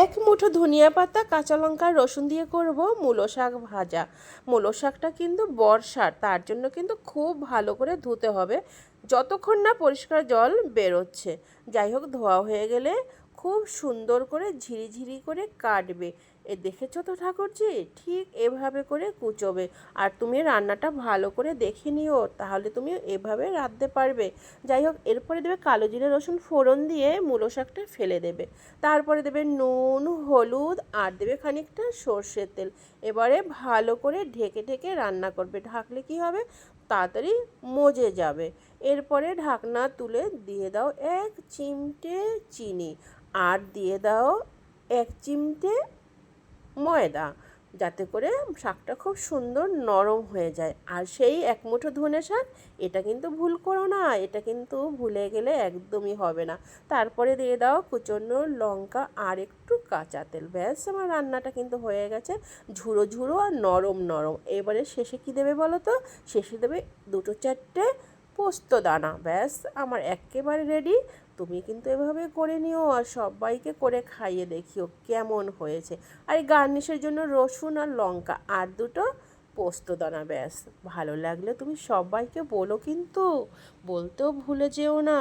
এক মুঠো ধনিয়া পাতা, কাঁচা লঙ্কা, রসুন দিয়ে করব মূলো শাক ভাজা। মূলো শাকটা কিন্তু বর্ষার, তার জন্য কিন্তু খুব ভালো করে ধুতে হবে যতক্ষণ না পরিষ্কার জল বেরোচ্ছে। যাই হোক, ধোয়া হয়ে গেলে খুব সুন্দর করে ঝিরিঝিরি করে কাটবে। এ দেখেছো তো ঠাকুরজি, ঠিক এভাবে করে কুচোবে। আর তুমি রান্নাটা ভালো করে দেখে নিও, তাহলে তুমি এভাবে রাঁধতে পারবে। যাই হোক, এরপরে দেবে কালো জিরে রসুন ফোড়ন দিয়ে মূলো শাকটা ফেলে দেবে। তারপরে দেবে নুন, হলুদ আর দেবে খানিকটা সর্ষের তেল। এবারে ভালো করে ঢেকে ঢেকে রান্না করবে। ঢাকলে কি হবে, তাড়াতাড়ি মজে যাবে। এরপরে ঢাকনা তুলে দিয়ে দাও 1 চিমটে চিনি, আর দিয়ে দাও 1 চিমটে ময়দা, যাতে করে শাকটা খুব সুন্দর নরম হয়ে যায়। আর সেই এক মুঠো ধনে শাক, এটা কিন্তু ভুল করো না, এটা কিন্তু ভুলে গেলে একদমই হবে না। তারপরে দিয়ে দাও কুচনো লঙ্কা আর একটু কাঁচা তেল। ব্যাস, আমার রান্নাটা কিন্তু হয়ে গেছে, ঝুড়ো ঝুড়ো আর নরম নরম। এবারে শেষে কি দেবে বলো তো? শেষে দেবে 2-4টে পোস্ত দানা। ব্যাস, আমার একেবারে রেডি। তুমি কিন্তু এভাবে করে নিও আর সবাইকে করে খাইয়ে দেখিও কেমন হয়েছে। আর এই গার্নিশের জন্য রসুন আর লঙ্কা আর 2টো পোস্তদানা। ব্যাস, ভালো লাগলে তুমি সবাইকে বলো, কিন্তু বলতেও ভুলে যেও না।